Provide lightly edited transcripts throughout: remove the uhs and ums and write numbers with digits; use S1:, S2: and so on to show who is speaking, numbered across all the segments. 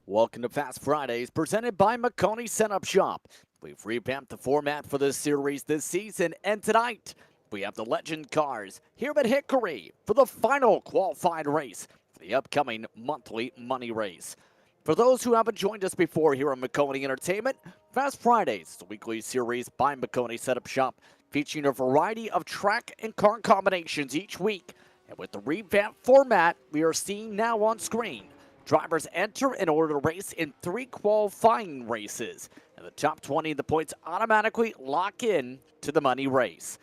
S1: Welcome to Fast Fridays, presented by Maconi Setup Shop. We've revamped the format for this series this season, and tonight we have the Legend Cars here at Hickory for the final qualified race for the upcoming monthly money race. For those who haven't joined us before here on Maconi Entertainment, Fast Fridays is a weekly series by Maconi Setup Shop featuring a variety of track and car combinations each week. And with the revamped format we are seeing now on screen, drivers enter in order to race in 3 qualifying races, and the top 20 of the points automatically lock in to the money race.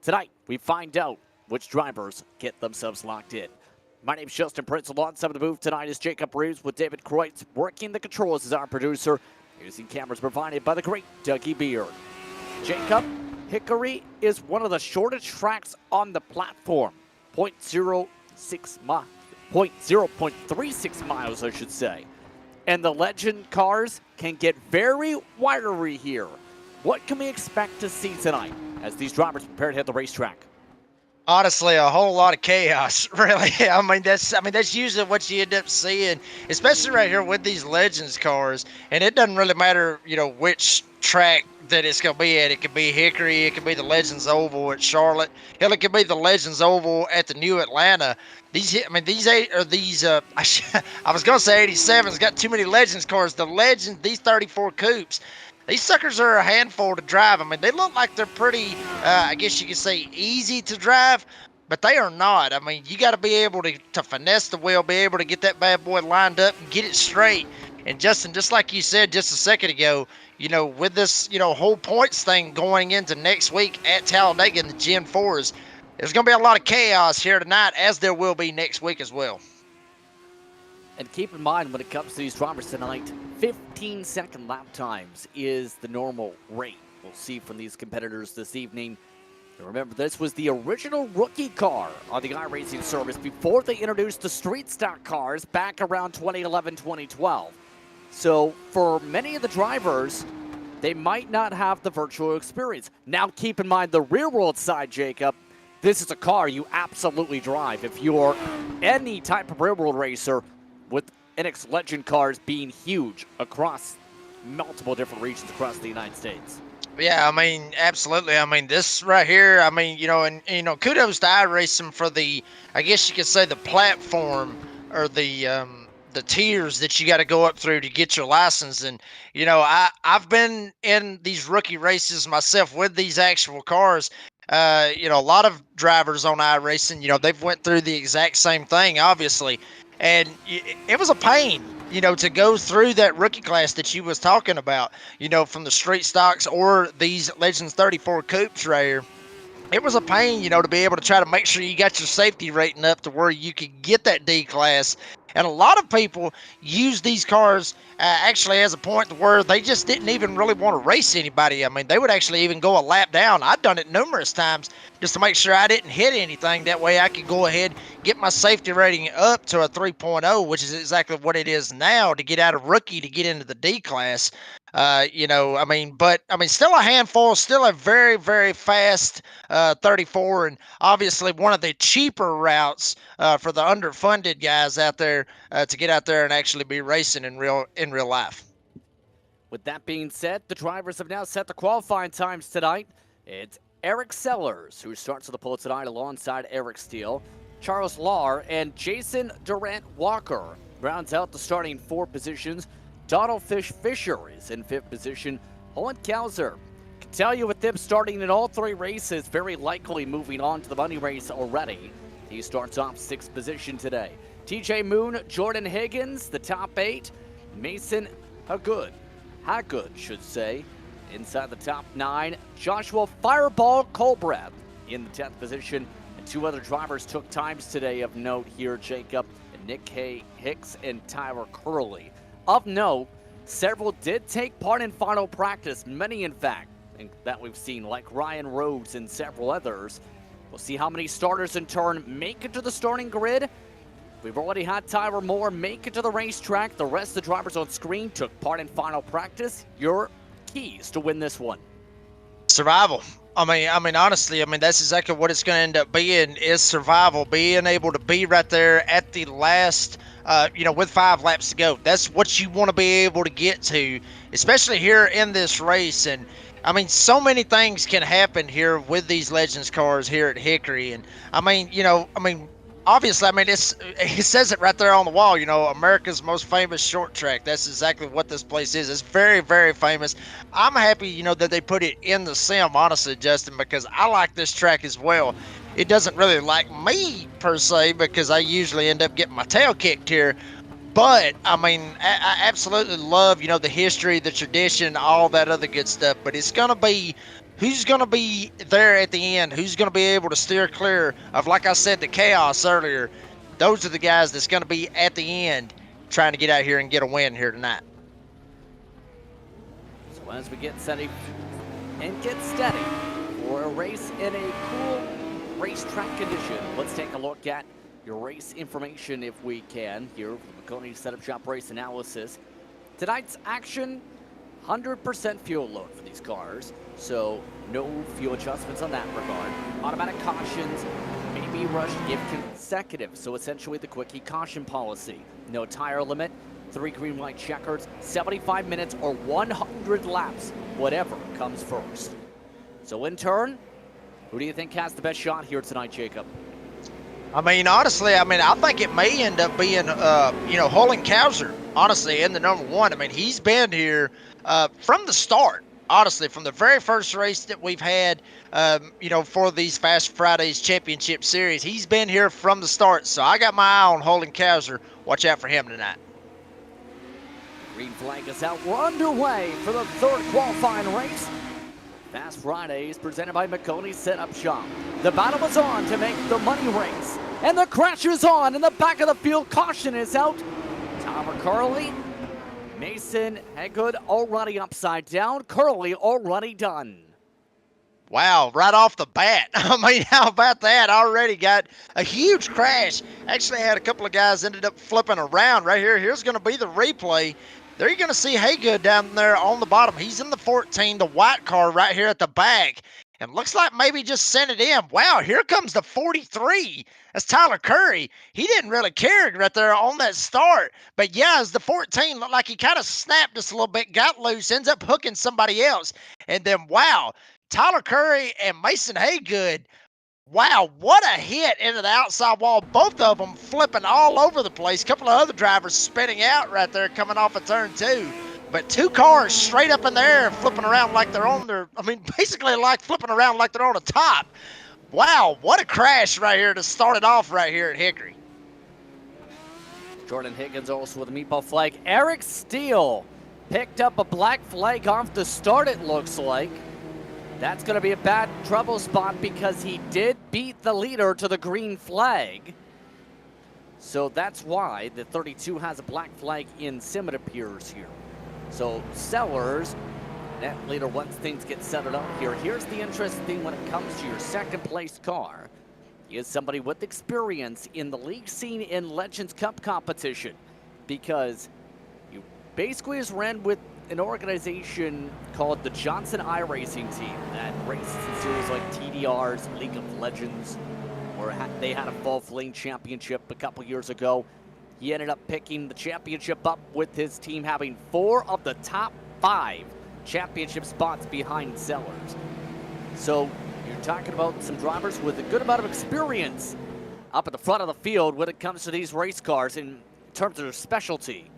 S1: Tonight, we find out which drivers get themselves locked in. My name is Justin Prince. Alongside the booth tonight is Jacob Reeves with David Kreutz working the controls as our producer, using cameras provided by the great Dougie Beard. Jacob, Hickory is one of the shortest tracks on the platform, 0.06 miles. 0.36 miles, I should say. And the Legend cars can get very wiry here. What can we expect to see tonight as these drivers prepare to hit the racetrack?
S2: Honestly, a whole lot of chaos, really. That's usually what you end up seeing, especially right here with these Legends cars. And it doesn't really matter, which track that it's going to be at. It could be Hickory, it could be the Legends Oval at Charlotte, hell, it could be the Legends Oval at the New Atlanta. These eight are these. I was going to say 87's got too many Legends cars. The Legends, these 34 coupes. These suckers are a handful to drive. They look like they're pretty, I guess you could say, easy to drive, but they are not. You got to be able to finesse the wheel, be able to get that bad boy lined up and get it straight. And Justin, just like you said just a second ago, with this, whole points thing going into next week at Talladega in the Gen 4s, there's going to be a lot of chaos here tonight, as there will be next week as well.
S1: And keep in mind, when it comes to these drivers tonight, 15-second lap times is the normal rate we'll see from these competitors this evening. And remember, this was the original rookie car on the iRacing service before they introduced the street stock cars back around 2011, 2012. So for many of the drivers, they might not have the virtual experience. Now keep in mind the rear-world side, Jacob. This is a car you absolutely drive if you're any type of rear-world racer, with NX Legend cars being huge across multiple different regions across the United States.
S2: Yeah, absolutely. This right here, kudos to iRacing for the, I guess you could say, the platform or the tiers that you got to go up through to get your license. And, I've been in these rookie races myself with these actual cars. A lot of drivers on iRacing, they've went through the exact same thing, obviously. And it was a pain, to go through that rookie class that you was talking about, from the street stocks or these Legends 34 coupes right here. It was a pain, to be able to try to make sure you got your safety rating up to where you could get that D class. And a lot of people use these cars actually as a point to where they just didn't even really want to race anybody. They would actually even go a lap down. I've done it numerous times just to make sure I didn't hit anything. That way I could go ahead, get my safety rating up to a 3.0, which is exactly what it is now, to get out of rookie to get into the D class. Still a handful, still a very, very fast 34, and obviously one of the cheaper routes for the underfunded guys out there to get out there and actually be racing in real life.
S1: With that being said, the drivers have now set the qualifying times tonight. It's Eric Sellers, who starts at the pole tonight alongside Eric Steele. Charles Lahr and Jason Durant Walker rounds out the starting 4 positions. Donald Fisher is in 5th position. Owen Kowser, can tell you with them starting in all 3 races, very likely moving on to the money race already. He starts off 6th position today. TJ Moon, Jordan Higgins, the top 8. Mason Hagood should say, inside the top 9. Joshua Fireball Colbreth in the 10th position. And 2 other drivers took times today of note here, Jacob, and Nick Hicks and Tyler Curley. Of note, several did take part in final practice, many in fact, that we've seen, like Ryan Rhodes and several others. We'll see how many starters in turn make it to the starting grid. We've already had Tyler Moore make it to the racetrack. The rest of the drivers on screen took part in final practice. Your keys to win this one?
S2: Survival. Honestly, that's exactly what it's going to end up being, is survival, being able to be right there at the last with 5 laps to go. That's what you want to be able to get to, especially here in this race. And I mean, so many things can happen here with these Legends cars here at Hickory. And obviously, it says it right there on the wall, America's most famous short track. That's exactly what this place is. It's very, very famous. I'm happy, that they put it in the sim, honestly, Justin, because I like this track as well. It doesn't really like me per se because I usually end up getting my tail kicked here. But I mean, I absolutely love, the history, the tradition, all that other good stuff. But it's gonna be who's gonna be there at the end, who's gonna be able to steer clear of, like I said, the chaos earlier. Those are the guys that's gonna be at the end trying to get out here and get a win here tonight.
S1: So as we get steady for a race in a cool racetrack condition, let's take a look at your race information if we can here for Maconi Setup Shop Race Analysis. Tonight's action, 100% fuel load for these cars, so no fuel adjustments on that regard. Automatic cautions may be rushed if consecutive, so essentially the quickie caution policy. No tire limit, 3 green light checkers, 75 minutes or 100 laps, whatever comes first. So in turn, who do you think has the best shot here tonight, Jacob?
S2: I mean, honestly, I think it may end up being, Hollenkauser, honestly, in the number 1. I mean, he's been here from the start, honestly, from the very first race that we've had, for these Fast Fridays Championship Series. He's been here from the start, so I got my eye on Hollenkauser. Watch out for him tonight.
S1: Green flag is out. We're underway for the 3rd qualifying race. Fast Fridays presented by Maconi Setup Shop. The battle is on to make the money race. And the crash is on in the back of the field. Caution is out. Tyler Curley, Mason Heggood already upside down. Curley already done.
S2: Wow, right off the bat. I mean, how about that? Already got a huge crash. Actually had a couple of guys ended up flipping around right here. Here's going to be the replay. There you're going to see Haygood down there on the bottom. He's in the 14, the white car right here at the back. And looks like maybe just sent it in. Wow, here comes the 43. That's Tyler Curry. He didn't really care right there on that start. But yeah, as the 14 looked like he kind of snapped just a little bit, got loose, ends up hooking somebody else. And then, wow, Tyler Curry and Mason Haygood. Wow, what a hit into the outside wall. Both of them flipping all over the place. A couple of other drivers spinning out right there coming off of turn 2. But 2 cars straight up in the air flipping around like they're on their, basically like flipping around like they're on the top. Wow, what a crash right here to start it off right here at Hickory.
S1: Jordan Higgins also with a meatball flag. Eric Steele picked up a black flag off the start, it looks like. That's going to be a bad trouble spot because he did beat the leader to the green flag. So that's why the 32 has a black flag in sim, it appears here. So Sellers, that leader, once things get settled up here, here's the interesting thing when it comes to your second place car. He is somebody with experience in the league scene in Legends Cup competition because you basically has ran with an organization called the Johnson iRacing Team that races in series like TDR's League of Legends, where they had a Fall Flame Championship a couple years ago. He ended up picking the championship up with his team having 4 of the top 5 championship spots behind Sellers. So you're talking about some drivers with a good amount of experience up at the front of the field when it comes to these race cars in terms of their specialty.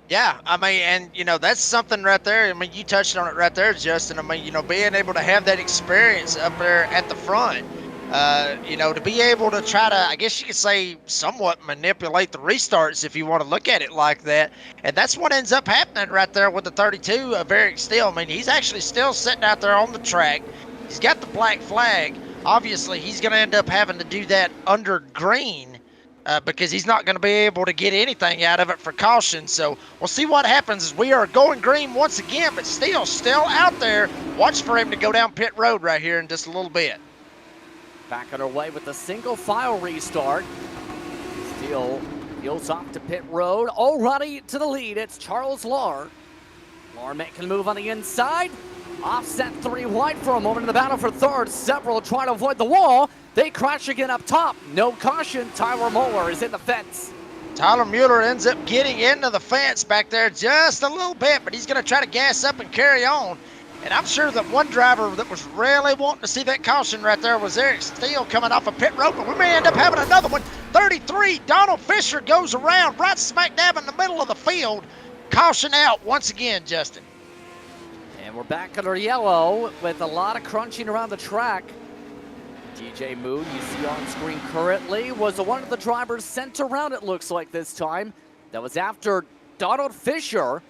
S2: Yeah, and, that's something right there. You touched on it right there, Justin. Being able to have that experience up there at the front, to be able to try to, I guess you could say, somewhat manipulate the restarts if you want to look at it like that. And that's what ends up happening right there with the 32 of Eric Steele. He's actually still sitting out there on the track. He's got the black flag. Obviously, he's going to end up having to do that under green. Because he's not going to be able to get anything out of it for caution. So we'll see what happens as we are going green once again, but still out there. Watch for him to go down pit road right here in just a little bit.
S1: Back on our way with the single file restart. Steele heels off to pit road. Already to the lead, it's Charles Lahr. Lahr making a move on the inside. Offset 3 wide for a moment in the battle for third. Several trying to avoid the wall. They crash again up top. No caution. Tyler Moeller is in the fence.
S2: Tyler Mueller ends up getting into the fence back there just a little bit, but he's going to try to gas up and carry on. And I'm sure that one driver that was really wanting to see that caution right there was Eric Steele coming off a pit road, but we may end up having another one. 33, Donald Fisher goes around right smack dab in the middle of the field. Caution out once again, Justin.
S1: And we're back under yellow with a lot of crunching around the track. TJ Moon, you see on screen currently, was one of the drivers sent around, it looks like this time. That was after Donald Fisher,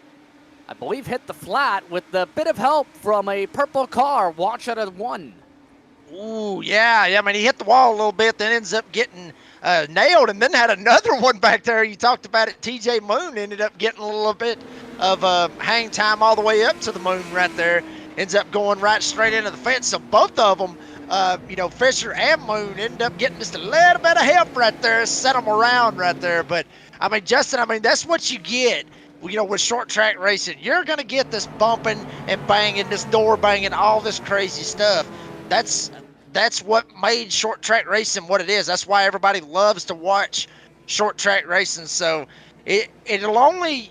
S1: I believe, hit the flat with a bit of help from a purple car. Watch out at one.
S2: Ooh, yeah. I mean, he hit the wall a little bit, then ends up getting nailed, and then had another one back there. You talked about it. TJ Moon ended up getting a little bit of hang time all the way up to the moon right there. Ends up going right straight into the fence. So both of them, Fisher and Moon ended up getting just a little bit of help right there, set them around right there. But, I mean, Justin, that's what you get, with short track racing. You're going to get this bumping and banging, this door banging, all this crazy stuff. That's what made short track racing what it is. That's why everybody loves to watch short track racing. So it'll only,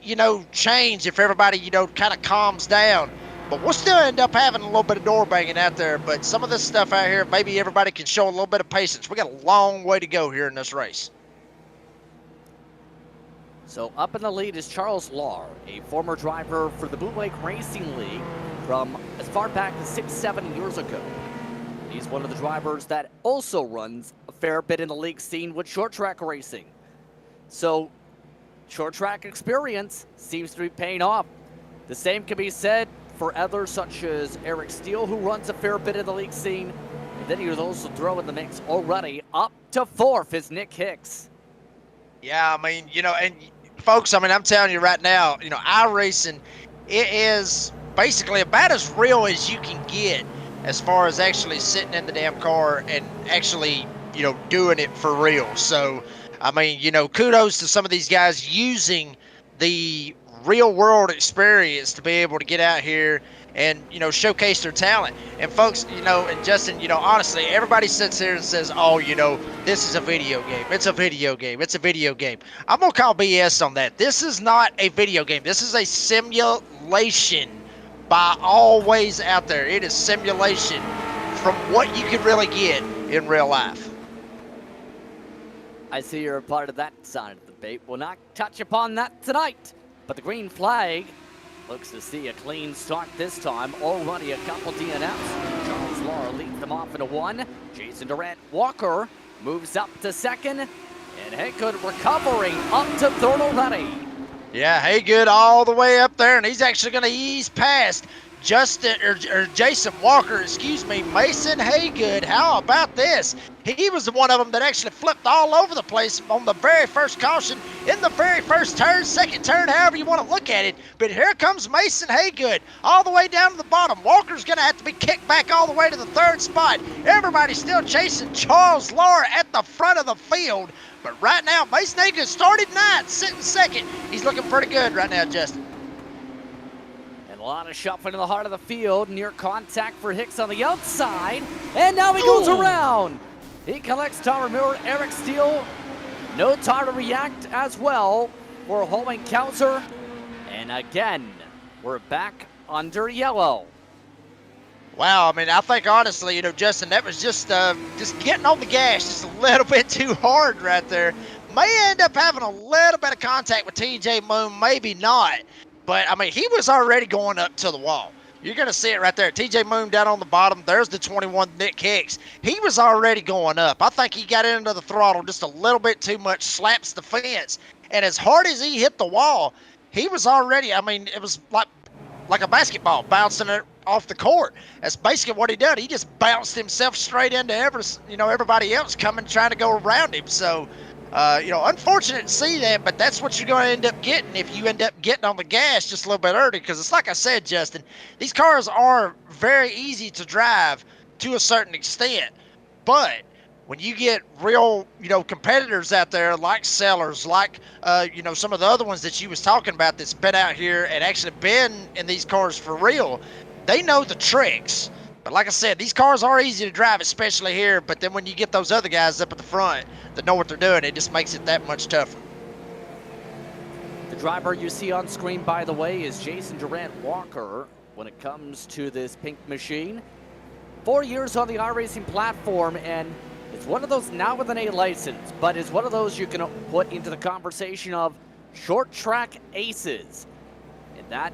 S2: change if everybody, kind of calms down. But we'll still end up having a little bit of door banging out there. But some of this stuff out here, maybe everybody can show a little bit of patience. We got a long way to go here in this race.
S1: So up in the lead is Charles Lahr, a former driver for the Bootleg Racing League from as far back as 6-7 years ago. He's one of the drivers that also runs a fair bit in the league scene with short track racing. So short track experience seems to be paying off. The same can be said for others such as Eric Steele, who runs a fair bit in the league scene. And then he was also thrown in the mix already. Up to fourth is Nick Hicks.
S2: Yeah, I mean, and folks, I'm telling you right now, iRacing, it is basically about as real as you can get as far as actually sitting in the damn car and actually, doing it for real. So, I mean, kudos to some of these guys using the real world experience to be able to get out here and, showcase their talent. And folks, and Justin, honestly, everybody sits here and says, oh, this is a video game. It's a video game. It's a video game. I'm going to call BS on that. This is not a video game. This is a simulation by all ways out there. It is simulation from what you could really get in real life.
S1: I see you're a part of that side of the debate. We'll not touch upon that tonight. But the green flag looks to see a clean start this time. Already a couple DNFs. Charles Lahr leads them off into one. Jason Durant Walker moves up to second. And Hickory recovering up to third already.
S2: Yeah, Haygood all the way up there, and he's actually going to ease past Jason Walker, Mason Haygood. How about this? He was the one of them that actually flipped all over the place on the very first caution, in the very first turn, second turn, however you want to look at it. But here comes Mason Haygood all the way down to the bottom. Walker's going to have to be kicked back all the way to the third spot. Everybody's still chasing Charles Lahr at the front of the field. But right now, Mason Haygood started ninth, sitting second. He's looking pretty good right now, Justin.
S1: And a lot of shuffling in the heart of the field. Near contact for Hicks on the outside. And now he goes around. He collects Tyler Miller, Eric Steele. No time to react as well for Holman Kauser. And again, we're back under yellow.
S2: Wow, I think honestly, Justin, that was just getting on the gas just a little bit too hard right there. May end up having a little bit of contact with TJ Moon, maybe not. But, he was already going up to the wall. You're going to see it right there. TJ Moon down on the bottom. There's the 21, Nick Hicks. He was already going up. I think he got into the throttle just a little bit too much, slaps the fence. And as hard as he hit the wall, he was already, it was like a basketball bouncing it off the court. That's basically what he did. He just bounced himself straight into everybody else coming, trying to go around him. So, unfortunate to see that, but that's what you're going to end up getting if you end up getting on the gas just a little bit early. Because it's like I said, Justin, these cars are very easy to drive to a certain extent. But when you get real, competitors out there like Sellers, like, some of the other ones that you was talking about that's been out here and actually been in these cars for real, they know the tricks. But like I said, these cars are easy to drive, especially here. But then when you get those other guys up at the front that know what they're doing, it just makes it that much tougher.
S1: The driver you see on screen, by the way, is Jason Durant Walker when it comes to this pink machine. 4 years on the iRacing platform, and it's one of those, not with an A license, but it's one of those you can put into the conversation of short track aces. And that,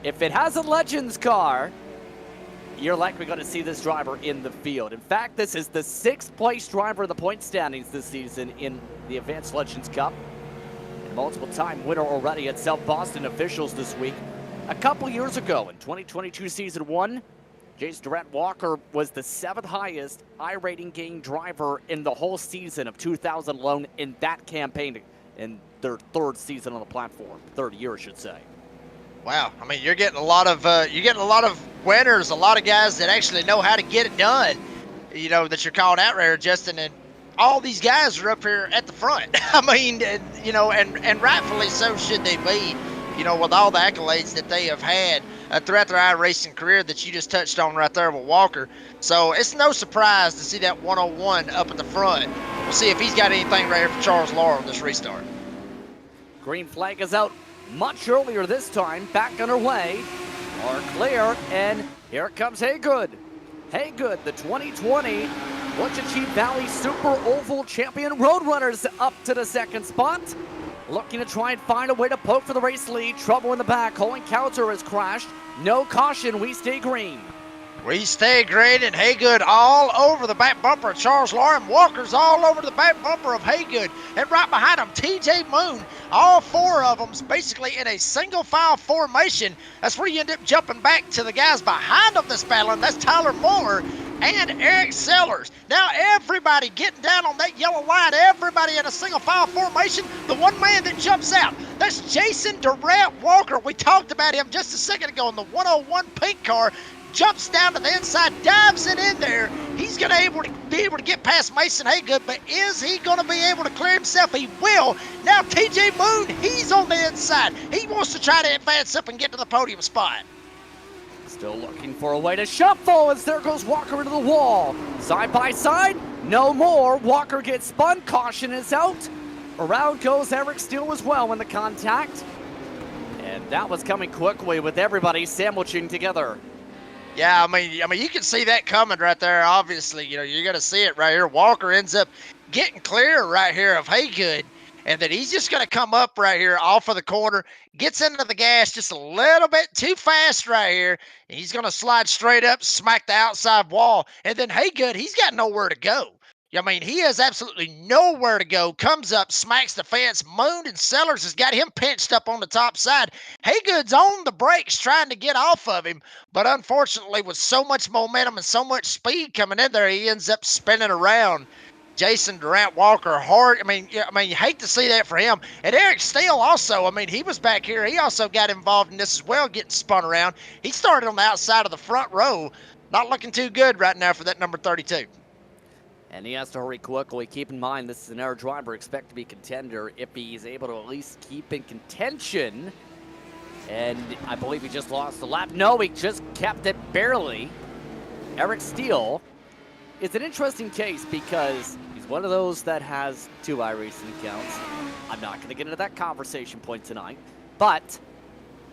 S1: if it has a Legends car, you're likely going to see this driver in the field. In fact, this is the 6th place driver in the point standings this season in the Advanced Legends Cup. And multiple-time winner already at South Boston officials this week. A couple years ago in 2022 Season 1, Jason Durant Walker was the 7th highest iRating gain driver in the whole season of 2000 alone in that campaign in their 3rd season on the platform, 3rd year, I should say.
S2: Wow, I mean, you're getting a lot of winners, a lot of guys that actually know how to get it done. You know, that you're calling out right here, Justin, and all these guys are up here at the front. I mean, you know, and rightfully so should they be. You know, with all the accolades that they have had throughout their iRacing career that you just touched on right there with Walker. So it's no surprise to see that 101 up at the front. We'll see if he's got anything right here for Charles Laurel this restart.
S1: Green flag is out much earlier this time, back underway, are clear, and here comes Haygood. Haygood, the 2020 Wichita Valley Super Oval Champion Roadrunners up to the 2nd spot. Looking to try and find a way to poke for the race lead. Trouble in the back, Colin Counter has crashed. No caution, we stay green.
S2: We stay green, and Haygood all over the back bumper of Charles Lauren. Walker's all over the back bumper of Haygood. And right behind him, TJ Moon. All 4 of them basically in a single file formation. That's where you end up jumping back to the guys behind them that's battling. That's Tyler Moore and Eric Sellers. Now everybody getting down on that yellow line. Everybody in a single file formation. The one man that jumps out, that's Jason Durant Walker. We talked about him just a second ago in the 101 pink car. Jumps down to the inside, dives it in there. He's going to be able to get past Mason Haygood, but is he going to be able to clear himself? He will. Now TJ Moon, he's on the inside. He wants to try to advance up and get to the podium spot.
S1: Still looking for a way to shuffle as there goes Walker into the wall. Side by side, no more. Walker gets spun, caution is out. Around goes Eric Steele as well in the contact. And that was coming quickly with everybody sandwiching together.
S2: Yeah, I mean, you can see that coming right there. Obviously, you know, you're going to see it right here. Walker ends up getting clear right here of Haygood, and then he's just going to come up right here off of the corner, gets into the gas just a little bit too fast right here, and he's going to slide straight up, smack the outside wall, and then Haygood, he's got nowhere to go. I mean, he has absolutely nowhere to go. Comes up, smacks the fence. Moon and Sellers has got him pinched up on the top side. Haygood's on the brakes trying to get off of him, but unfortunately, with so much momentum and so much speed coming in there, he ends up spinning around. Jason Durant Walker hard. I mean, you hate to see that for him. And Eric Steele also, I mean, he was back here. He also got involved in this as well, getting spun around. He started on the outside of the front row. Not looking too good right now for that number 32.
S1: And he has to hurry quickly. Keep in mind, this is an air driver, expect to be contender if he's able to at least keep in contention. And I believe he just lost the lap. No, he just kept it barely. Eric Steele is an interesting case because he's one of those that has 2 iRacing accounts. I'm not going to get into that conversation point tonight. But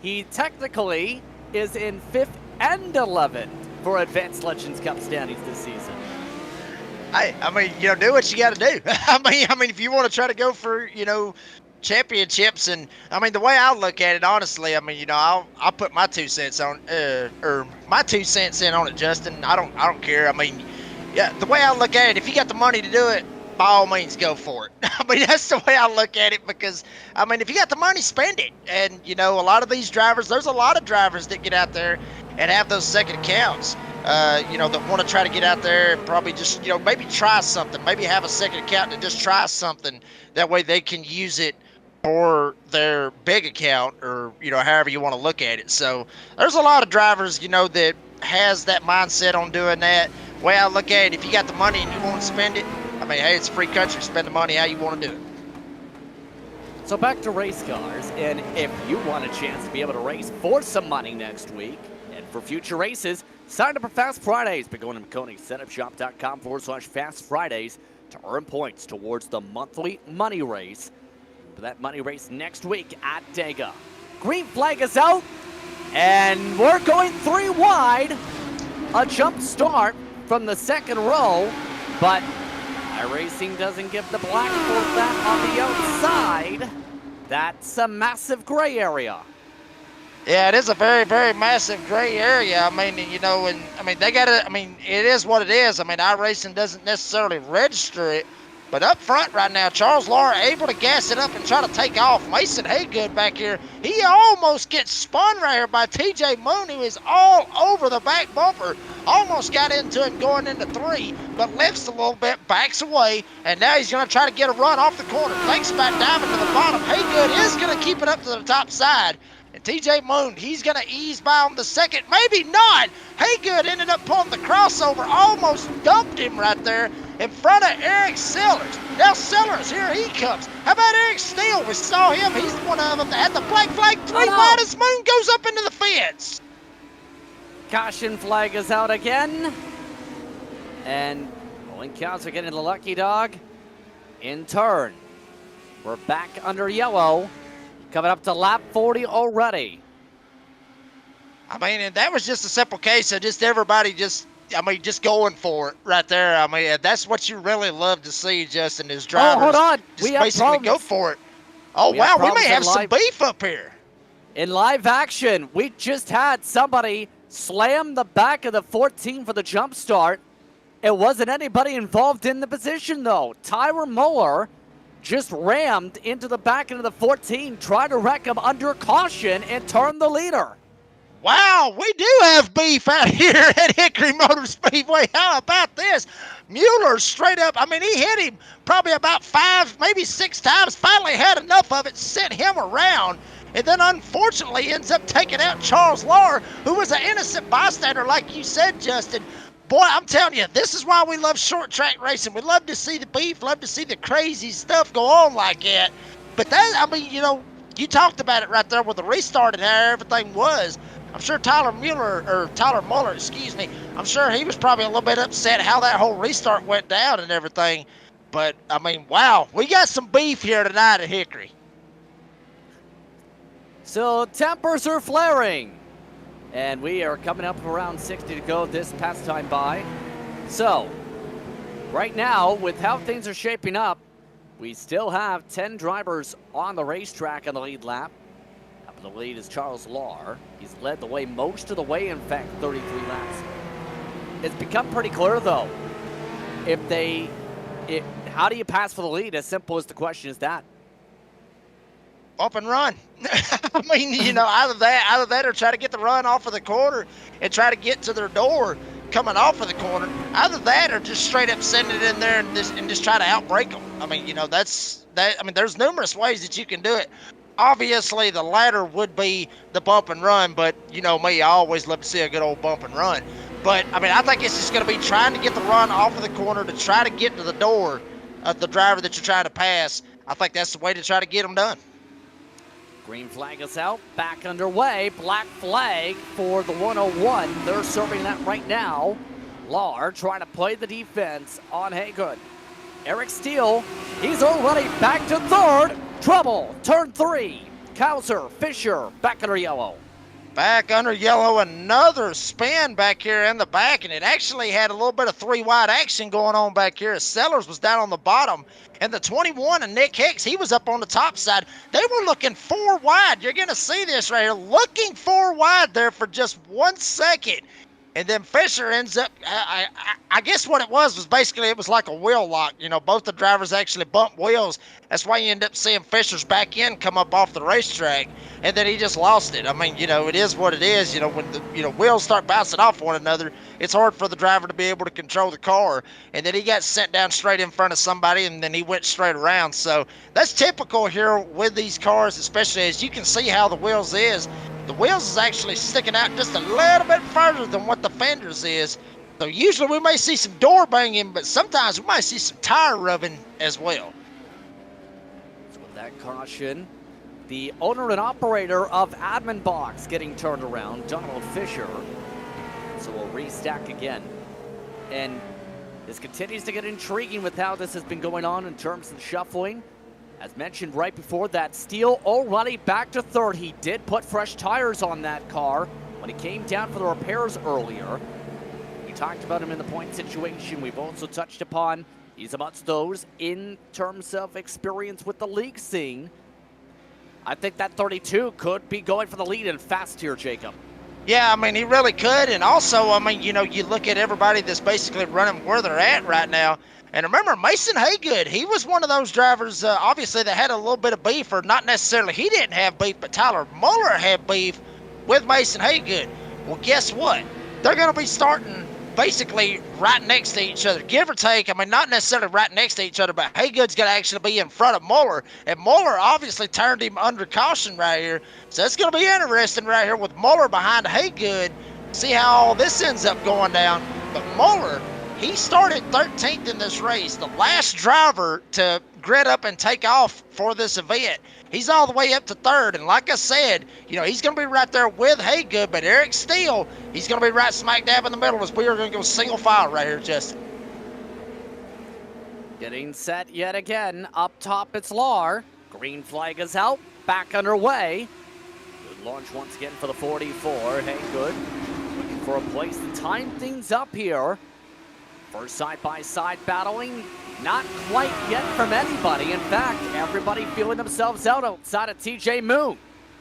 S1: he technically is in 5th and 11th for Advanced Legends Cup standings this season.
S2: I mean, you know, do what you got to do. I mean, if you want to try to go for, you know, championships, and I mean, the way I look at it, honestly, I mean, you know, I'll put my 2 cents on, or my 2 cents in on it, Justin. I don't care. I mean, yeah, the way I look at it, if you got the money to do it, by all means, go for it. I mean, that's the way I look at it because, I mean, if you got the money, spend it. And, you know, a lot of these drivers, there's a lot of drivers that get out there and have those second accounts. You know, that want to try to get out there and probably just, you know, maybe try something. Maybe have a second account and just try something. That way they can use it for their big account or, you know, however you want to look at it. So there's a lot of drivers, you know, that has that mindset on doing that. The way I look at it, if you got the money and you want to spend it, I mean, hey, it's a free country. Spend the money how you want to do it.
S1: So back to race cars, and if you want a chance to be able to race for some money next week and for future races, sign up for Fast Fridays by going to MaconiSetupShop.com/Fast Fridays to earn points towards the monthly money race. for that money race next week at Dega. Green flag is out, and we're going 3 wide. A jump start from the second row, but iRacing doesn't give the black for that on the outside. That's a massive gray area.
S2: Yeah, it is a very, very massive gray area. I mean, you know, and I mean, they got to, I mean, it is what it is. I mean, iRacing doesn't necessarily register it, but up front right now, Charles Lara able to gas it up and try to take off. Mason Haygood back here, he almost gets spun right here by TJ Moon, who is all over the back bumper. Almost got into it going into 3, but lifts a little bit, backs away, and now he's going to try to get a run off the corner. Thanks back diving to the bottom. Haygood is going to keep it up to the top side. And TJ Moon, he's going to ease by on the second. Maybe not. Haygood ended up pulling the crossover, almost dumped him right there in front of Eric Sellers. Now Sellers, here he comes. How about Eric Steele? We saw him. He's one of them that had the black flag 3 wide as Moon goes up into the fence.
S1: Caution flag is out again. And Rolling Cows are getting the lucky dog in turn. We're back under yellow. Coming up to lap 40 already.
S2: I mean, and that was just a simple case of just everybody just going for it right there. I mean, that's what you really love to see, Justin, is drivers
S1: hold on.
S2: just
S1: We have
S2: basically
S1: problems.
S2: go for it. Oh, wow, we may have some beef up here.
S1: In live action, we just had somebody slam the back of the 14 for the jump start. It wasn't anybody involved in the position, though. Tyler Muller just rammed into the back end of the 14, tried to wreck him under caution and turn the leader.
S2: Wow, we do have beef out here at Hickory Motor Speedway. How about this? Mueller straight up, I mean, he hit him probably about 5, maybe 6 times, finally had enough of it, sent him around, and then unfortunately ends up taking out Charles Lara, who was an innocent bystander, like you said, Justin. Boy, I'm telling you, this is why we love short track racing. We love to see the beef, love to see the crazy stuff go on like that. But that, I mean, you know, you talked about it right there with the restart and how everything was. I'm sure Tyler Muller, excuse me, I'm sure he was probably a little bit upset how that whole restart went down and everything. But, I mean, wow, we got some beef here tonight at Hickory.
S1: So tempers are flaring. And we are coming up around 60 to go this past time by. So, right now, with how things are shaping up, we still have 10 drivers on the racetrack on the lead lap. Up in the lead is Charles Lara. He's led the way most of the way, in fact, 33 laps. It's become pretty clear, though. How do you pass for the lead? As simple as the question is that.
S2: Up and run. I mean, you know, either that or try to get the run off of the corner and try to get to their door coming off of the corner. Either that or just straight up send it in there and just try to outbreak them. I mean, you know, I mean, there's numerous ways that you can do it. Obviously, the latter would be the bump and run, but you know me, I always love to see a good old bump and run. But, I mean, I think it's just going to be trying to get the run off of the corner to try to get to the door of the driver that you're trying to pass. I think that's the way to try to get them done.
S1: Green flag is out, back underway. Black flag for the 101. They're serving that right now. Lar trying to play the defense on Haygood. Eric Steele, he's already back to third. Trouble, turn 3. Kauser, Fisher, back under yellow.
S2: Back under yellow, another spin back here in the back, and it actually had a little bit of 3 wide action going on back here. Sellers was down on the bottom, and the 21 and Nick Hicks, he was up on the top side. They were looking 4 wide. You're going to see this right here, looking 4 wide there for just 1 second. And then Fisher ends up, I guess what it was basically it was like a wheel lock. You know, both the drivers actually bumped wheels. That's why you end up seeing Fisher's back end come up off the racetrack. And then he just lost it. I mean, you know, it is what it is. You know, when the wheels start bouncing off one another, it's hard for the driver to be able to control the car. And then he got sent down straight in front of somebody, and then he went straight around. So that's typical here with these cars, especially as you can see how the wheels is. The wheels is actually sticking out just a little bit further than what the fenders is. So usually we may see some door banging, but sometimes we might see some tire rubbing as well.
S1: So with that caution, the owner and operator of Admin Box getting turned around, Donald Fisher. So we'll restack again. And this continues to get intriguing with how this has been going on in terms of shuffling. As mentioned right before that, Steele already back to third. He did put fresh tires on that car when he came down for the repairs earlier. We talked about him in the point situation. We've also touched upon he's amongst those in terms of experience with the league scene. I think that 32 could be going for the lead and fast here, Jacob.
S2: Yeah, I mean, he really could. And also, I mean, you know, you look at everybody that's basically running where they're at right now. And remember, Mason Haygood, he was one of those drivers, obviously, that had a little bit of beef, or not necessarily he didn't have beef, but Tyler Muller had beef with Mason Haygood. Well, guess what? They're going to be starting basically right next to each other, give or take. I mean, not necessarily right next to each other, but Haygood's going to actually be in front of Muller. And Muller obviously turned him under caution right here. So it's going to be interesting right here with Muller behind Haygood. See how all this ends up going down. But Muller, he started 13th in this race, the last driver to grid up and take off for this event. He's all the way up to third, and like I said, you know, he's going to be right there with Haygood, but Eric Steele, he's going to be right smack dab in the middle as we are going to go single file right here, Justin.
S1: Getting set yet again. Up top, it's Lar. Green flag is out. Back underway. Good launch once again for the 44. Haygood looking for a place to time things up here. First side-by-side battling, not quite yet from anybody. In fact, everybody feeling themselves out outside of TJ Moon.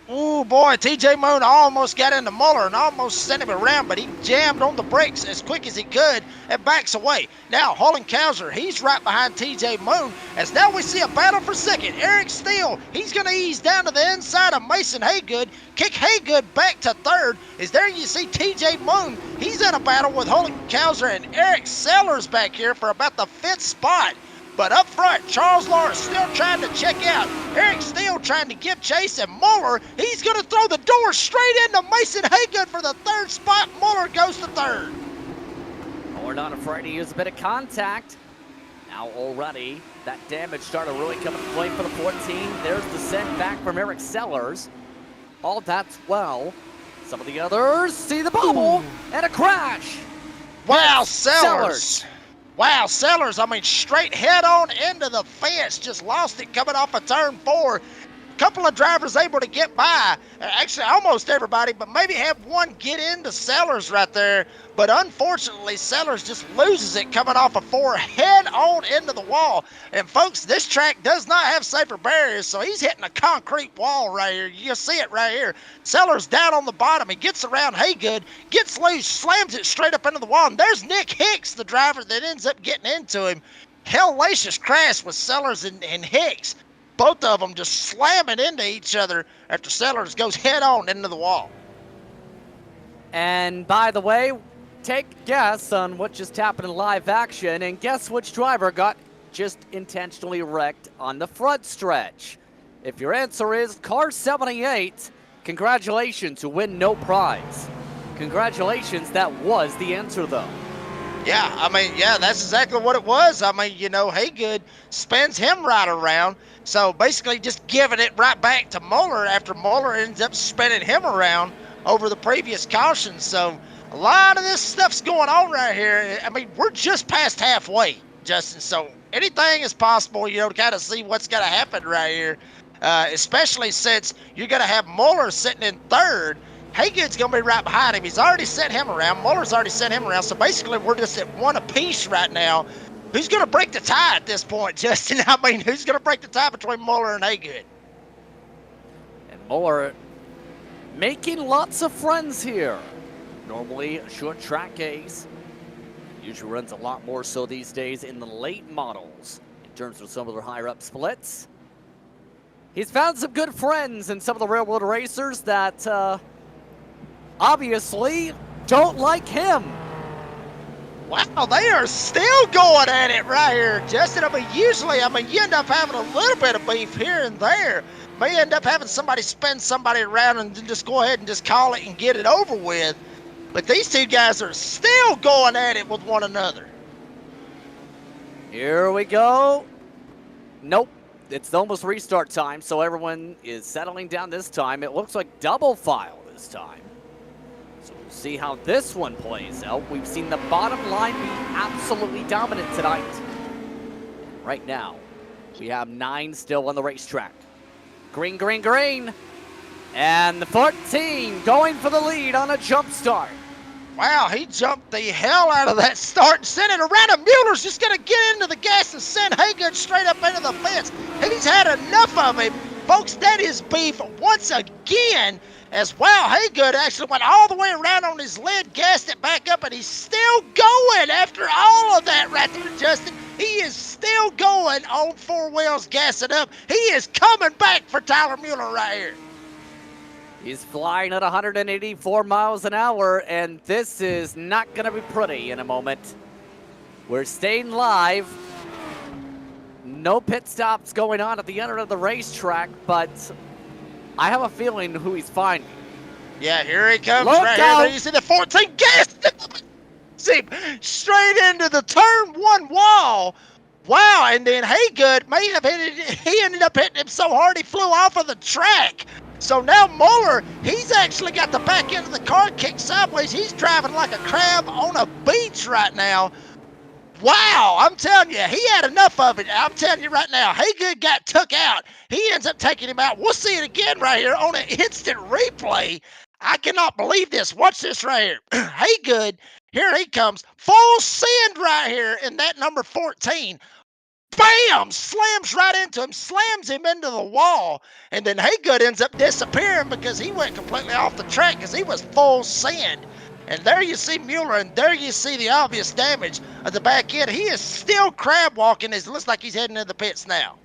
S2: Oh boy, TJ Moon almost got into Muller and almost sent him around, but he jammed on the brakes as quick as he could and backs away. Now, Hollenkauser, he's right behind TJ Moon, as now we see a battle for second. Eric Steele, he's going to ease down to the inside of Mason Haygood, kick Haygood back to third. As there you see TJ Moon, he's in a battle with Hollenkauser and Eric Sellers back here for about the 5th spot. But up front, Charles Lawrence still trying to check out. Eric Steele trying to give chase, and Muller, he's going to throw the door straight into Mason Haygood for the 3rd spot. Muller goes to 3rd.
S1: Muller not afraid to use a bit of contact. Now already, that damage started really coming to play for the 14. There's the send back from Eric Sellers. All that's well. Some of the others see the bubble and a crash.
S2: Wow, Sellers. Wow, Sellers, I mean, straight head on into the fence. Just lost it coming off of turn 4. Couple of drivers able to get by. Actually, almost everybody, but maybe have one get into Sellers right there. But unfortunately, Sellers just loses it coming off of 4 head on into the wall. And folks, this track does not have safer barriers, so he's hitting a concrete wall right here. You see it right here. Sellers down on the bottom. He gets around Haygood, gets loose, slams it straight up into the wall. And there's Nick Hicks, the driver that ends up getting into him. Hellacious crash with Sellers and Hicks. Both of them just slamming into each other after Sellers goes head on into the wall.
S1: And by the way, take a guess on what just happened in live action, and guess which driver got just intentionally wrecked on the front stretch. If your answer is car 78, congratulations, you win no prize. Congratulations, that was the answer though.
S2: Yeah, I mean, yeah, that's exactly what it was. I mean, you know, Haygood spins him right around. So basically just giving it right back to Muller after Muller ends up spinning him around over the previous caution. So a lot of this stuff's going on right here. I mean, we're just past halfway, Justin. So anything is possible, you know, to kind of see what's going to happen right here, especially since you're going to have Muller sitting in 3rd. Haygood's going to be right behind him. He's already sent him around. Muller's already sent him around. So basically we're just at 1 apiece right now. Who's going to break the tie at this point, Justin? I mean, who's going to break the tie between Muller and Haygood?
S1: And Muller making lots of friends here. Normally a short track ace. Usually runs a lot more so these days in the late models in terms of some of their higher up splits. He's found some good friends in some of the railroad racers that obviously don't like him.
S2: Wow, they are still going at it right here, Justin. I mean, usually, you end up having a little bit of beef here and there. May end up having somebody spin somebody around and then just go ahead and just call it and get it over with. But these two guys are still going at it with one another.
S1: Here we go. Nope, it's almost restart time, so everyone is settling down this time. It looks like double file this time. So we'll see how this one plays out. We've seen the bottom line be absolutely dominant tonight. Right now, We have 9 still on the racetrack. Green, green, green. And the 14 going for the lead on a jump start.
S2: Wow, he jumped the hell out of that start and sent it around, and Mueller's just going to get into the gas and send Haygood straight up into the fence. He's had enough of him. Folks, that is beef once again, as wow, Haygood actually went all the way around on his lid, gassed it back up, and he's still going after all of that right there, Justin. He is still going on 4 wheels, gassing up. He is coming back for Tyler Mueller right here.
S1: He's flying at 184 miles an hour, and this is not going to be pretty in a moment. We're staying live. No pit stops going on at the end of the racetrack, but I have a feeling who he's finding.
S2: Yeah, here he comes.
S1: Look
S2: right
S1: out.
S2: here. You see the 14 gas straight into the turn 1 wall. Wow, and then Haygood may have hit it. He ended up hitting him so hard he flew off of the track. So now Mueller, he's actually got the back end of the car kicked sideways. He's driving like a crab on a beach right now. Wow, I'm telling you, he had enough of it. I'm telling you right now, Haygood got took out. He ends up taking him out. We'll see it again right here on an instant replay. I cannot believe this. Watch this right here. Haygood, here he comes. Full send right here in that number 14. Bam! Slams right into him, slams him into the wall, and then Haygood ends up disappearing because he went completely off the track because he was full sand. And there you see Mueller, and there you see the obvious damage of the back end. He is still crab walking. It looks like he's heading into the pits now.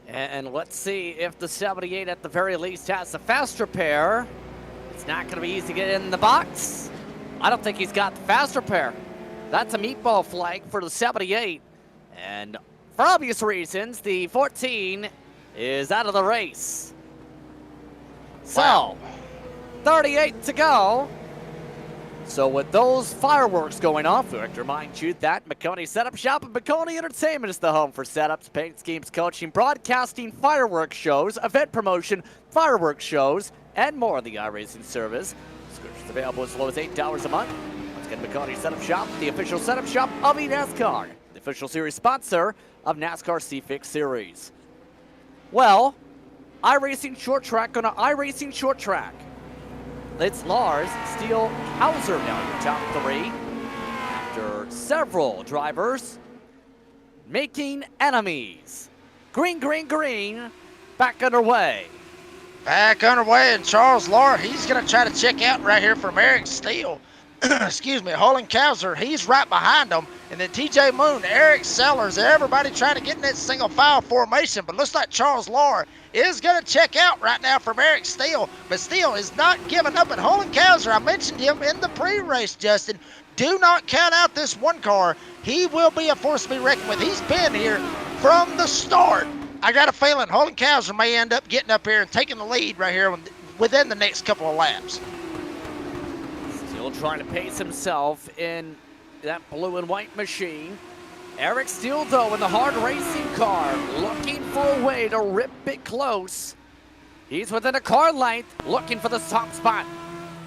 S1: And let's see if the 78 at the very least has a faster pair. It's not going to be easy to get in the box. I don't think he's got the faster pair. That's a meatball flag for the 78. And for obvious reasons, the 14 is out of the race.
S2: Wow.
S1: So, 38 to go. So with those fireworks going off, we like to remind you that Maconi Setup Shop and Maconi Entertainment is the home for setups, paint schemes, coaching, broadcasting, fireworks shows, event promotion, fireworks shows, and more of the iRacing service. Subscriptions available as low as $8 a month. Again, Maconi Setup Shop, the official setup shop of NASCAR, the official series sponsor of NASCAR C-Fix Series. Well, iRacing Short Track on iRacing Short Track. It's Lars Steele Hauser now your top 3. After several drivers making enemies. Green, green, green, back underway.
S2: Back underway, and Charles Lahr, he's going to try to check out right here from Eric Steele. Excuse me, Hollenkauser, he's right behind him. And then TJ Moon, Eric Sellers, everybody trying to get in that single file formation. But looks like Charles Lahr is going to check out right now from Eric Steele. But Steele is not giving up. And Hollenkauser, I mentioned him in the pre-race, Justin. Do not count out this one car. He will be a force to be reckoned with. He's been here from the start. I got a feeling Hollenkauser may end up getting up here and taking the lead right here within the next couple of laps.
S1: Still trying to pace himself in that blue and white machine. Eric Steele, though, in the hard racing car, looking for a way to rip it close. He's within a car length, looking for the top spot.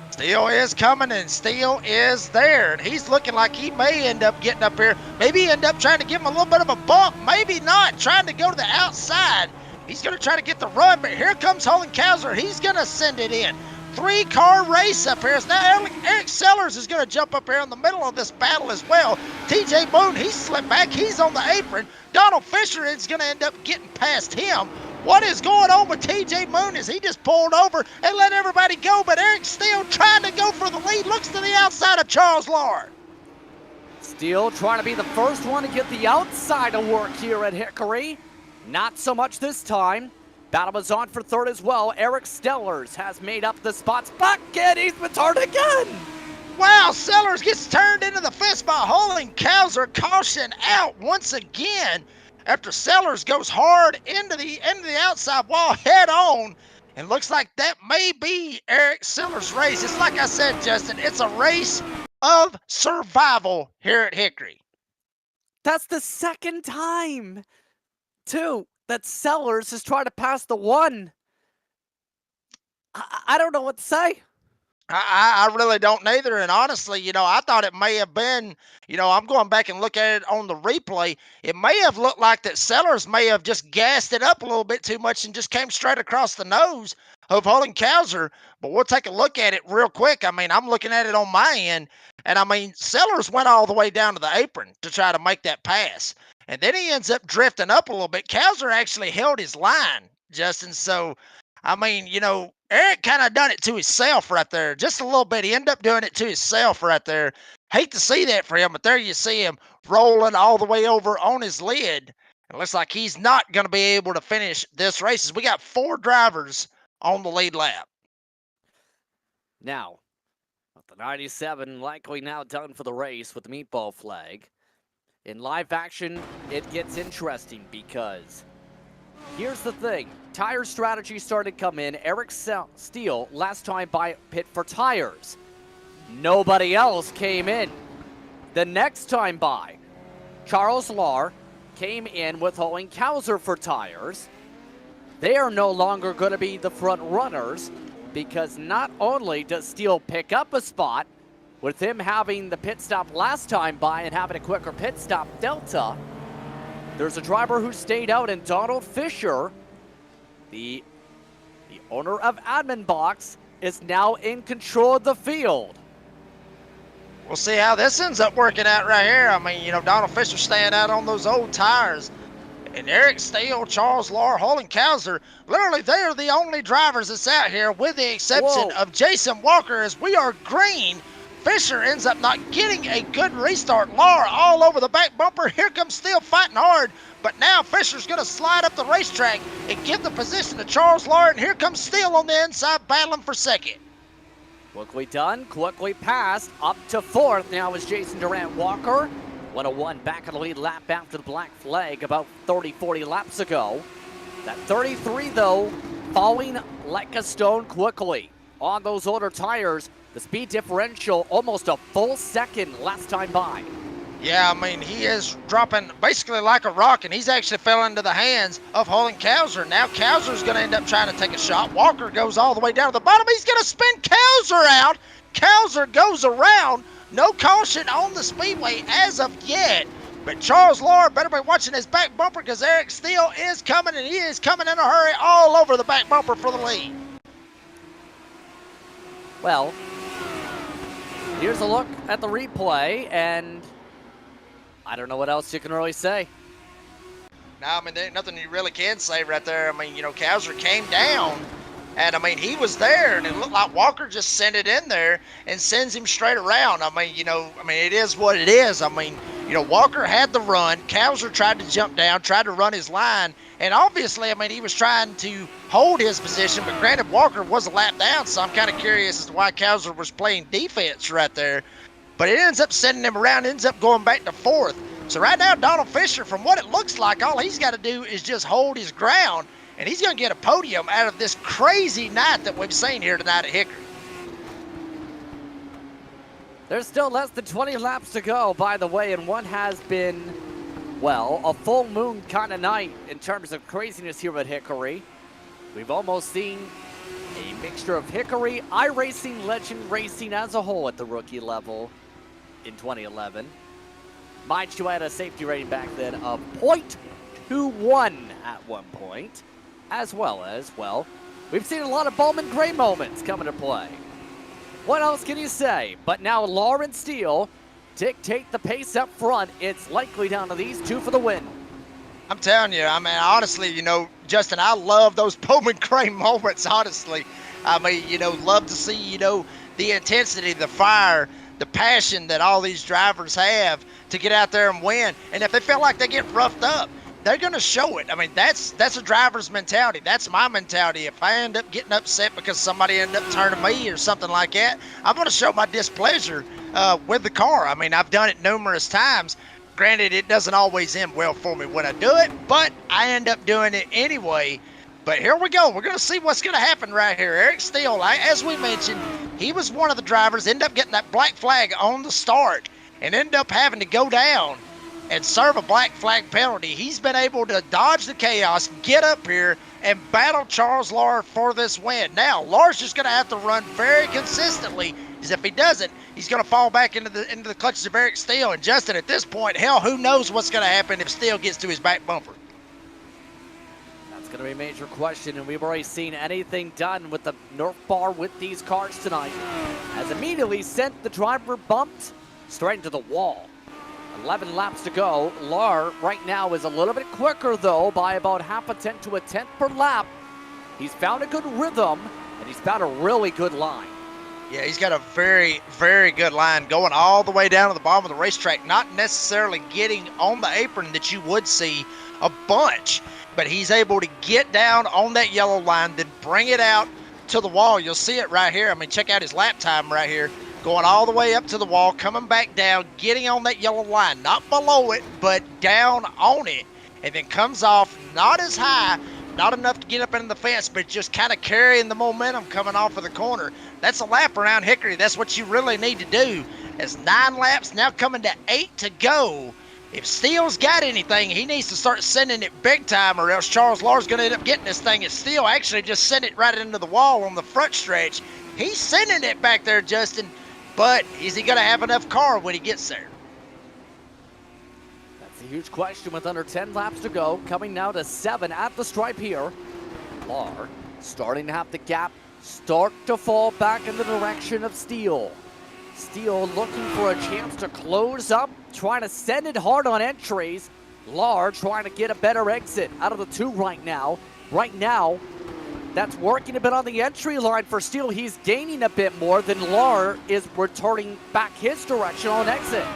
S2: Steele is coming, and Steele is there. And he's looking like he may end up getting up here. Maybe end up trying to give him a little bit of a bump. Maybe not. Trying to go to the outside. He's going to try to get the run, but here comes Hollenkauser. He's going to send it in. 3-car race up here. Now Eric Sellers is going to jump up here in the middle of this battle as well. TJ Moon, he slipped back. He's on the apron. Donald Fisher is going to end up getting past him. What is going on with TJ Moon? Is he just pulled over and let everybody go? But Eric Steele trying to go for the lead. Looks to the outside of Charles Lahr.
S1: Steele trying to be the first one to get the outside of work here at Hickory. Not so much this time. Battle is on for third as well. Eric Sellers has made up the spots. Bucket, he's returned again.
S2: Wow, Sellers gets turned into the fist by Hollenkauser. Caution out once again after Sellers goes hard into the outside wall head on. And looks like that may be Eric Sellers' race. It's like I said, Justin, it's a race of survival here at Hickory.
S1: That's the second time, too, that Sellers has tried to pass the one. I don't know what to say.
S2: I really don't neither. And honestly, I thought it may have been, I'm going back and look at it on the replay. It may have looked like that Sellers may have just gassed it up a little bit too much and just came straight across the nose of Hollenkauser. But we'll take a look at it real quick. I mean, I'm looking at it on my end, and I mean, Sellers went all the way down to the apron to try to make that pass. And then he ends up drifting up a little bit. Kauser actually held his line, Justin. So, I mean, Eric kind of done it to himself right there, just a little bit. He ended up doing it to himself right there. Hate to see that for him, but there you see him rolling all the way over on his lid. It looks like he's not going to be able to finish this race. As we got 4 drivers on the lead lap.
S1: Now, the 97 likely now done for the race with the meatball flag. In live action, it gets interesting because here's the thing. Tire strategy started to come in. Eric Steele, last time by pit for tires. Nobody else came in. The next time by, Charles Lahr came in with Hollenkauser for tires. They are no longer going to be the front runners because not only does Steele pick up a spot with him having the pit stop last time by and having a quicker pit stop delta, there's a driver who stayed out, and Donald Fisher, the owner of Admin Box, is now in control of the field.
S2: We'll see how this ends up working out right here. I mean, Donald Fisher staying out on those old tires. And Eric Steele, Charles Lahr, Hollenkauser, literally they are the only drivers that's out here with the exception of Jason Walker, as we are green. Fisher ends up not getting a good restart. Lahr all over the back bumper. Here comes Steele fighting hard. But now Fisher's going to slide up the racetrack and give the position to Charles Lahr. And here comes Steele on the inside battling for second.
S1: Quickly done, quickly passed. Up to fourth now is Jason Durant Walker. 101 back in the lead lap after the black flag about 30-40 laps ago. That 33 though, falling like a stone quickly on those older tires. The speed differential almost a full second last time by.
S2: Yeah, I mean, he is dropping basically like a rock, and he's actually fell into the hands of Hollenkauser. Now Kauser's going to end up trying to take a shot. Walker goes all the way down to the bottom. He's going to spin Kauser out. Kauser goes around. No caution on the speedway as of yet. But Charles Lahr better be watching his back bumper because Eric Steele is coming, and he is coming in a hurry all over the back bumper for the lead.
S1: Well, here's a look at the replay, and I don't know what else you can really say.
S2: No, I mean, there's nothing you really can say right there. I mean, Kauser came down, and I mean, he was there, and it looked like Walker just sent it in there and sends him straight around. I mean, it is what it is. I mean, Walker had the run. Kauser tried to jump down, tried to run his line, and obviously, I mean, he was trying to hold his position, but granted, Walker was a lap down, so I'm kind of curious as to why Kauser was playing defense right there. But it ends up sending him around, ends up going back to fourth. So right now, Donald Fisher, from what it looks like, all he's got to do is just hold his ground, and he's going to get a podium out of this crazy night that we've seen here tonight at Hickory.
S1: There's still less than 20 laps to go, by the way, and one has been, well, a full moon kind of night in terms of craziness here at Hickory. We've almost seen a mixture of Hickory, iRacing, Legend Racing as a whole at the rookie level in 2011. Mind you, had a safety rating back then of .21 at one point, as well as, well, we've seen a lot of Bowman Gray moments come into play. What else can you say? But now Lahr and Steele dictate the pace up front. It's likely down to these two for the win.
S2: I'm telling you, I mean, honestly, Justin, I love those Bowman Gray moments, honestly. I mean, love to see, the intensity, the fire, the passion that all these drivers have to get out there and win. And if they feel like they get roughed up, they're going to show it. I mean, that's a driver's mentality. That's my mentality. If I end up getting upset because somebody ended up turning me or something like that, I'm going to show my displeasure with the car. I mean, I've done it numerous times. Granted, it doesn't always end well for me when I do it, but I end up doing it anyway. But here we go. We're going to see what's going to happen right here. Eric Steele, as we mentioned, he was one of the drivers, ended up getting that black flag on the start and ended up having to go down and serve a black flag penalty. He's been able to dodge the chaos, get up here, and battle Charles Lar for this win. Now, Lar's just going to have to run very consistently, because if he doesn't, he's going to fall back into the clutches of Eric Steele. And Justin, at this point, hell, who knows what's going to happen if Steele gets to his back bumper?
S1: That's going to be a major question, and we've already seen anything done with the Nerf bar with these cars tonight. Has immediately sent the driver bumped straight into the wall. 11 laps to go. Lar right now is a little bit quicker, though, by about half a tenth to a tenth per lap. He's found a good rhythm, and he's found a really good line.
S2: Yeah, he's got a very, very good line going all the way down to the bottom of the racetrack, not necessarily getting on the apron that you would see a bunch, but he's able to get down on that yellow line, then bring it out to the wall. You'll see it right here. I mean, check out his lap time right here. Going all the way up to the wall, coming back down, getting on that yellow line, not below it, but down on it, and then comes off not as high, not enough to get up into the fence, but just kind of carrying the momentum coming off of the corner. That's a lap around Hickory. That's what you really need to do. It's 9 laps, now coming to 8 to go. If Steele's got anything, he needs to start sending it big time, or else Charles Lar's going to end up getting this thing. If Steele actually just sent it right into the wall on the front stretch, he's sending it back there, Justin. But is he going to have enough car when he gets there?
S1: That's a huge question with under 10 laps to go. Coming now to 7 at the stripe here. Lar starting to have the gap start to fall back in the direction of Steele. Steele looking for a chance to close up, trying to send it hard on entries. Lar trying to get a better exit out of the 2 right now. Right now, that's working a bit on the entry line for Steele. He's gaining a bit more than Lar is returning back his direction on exit.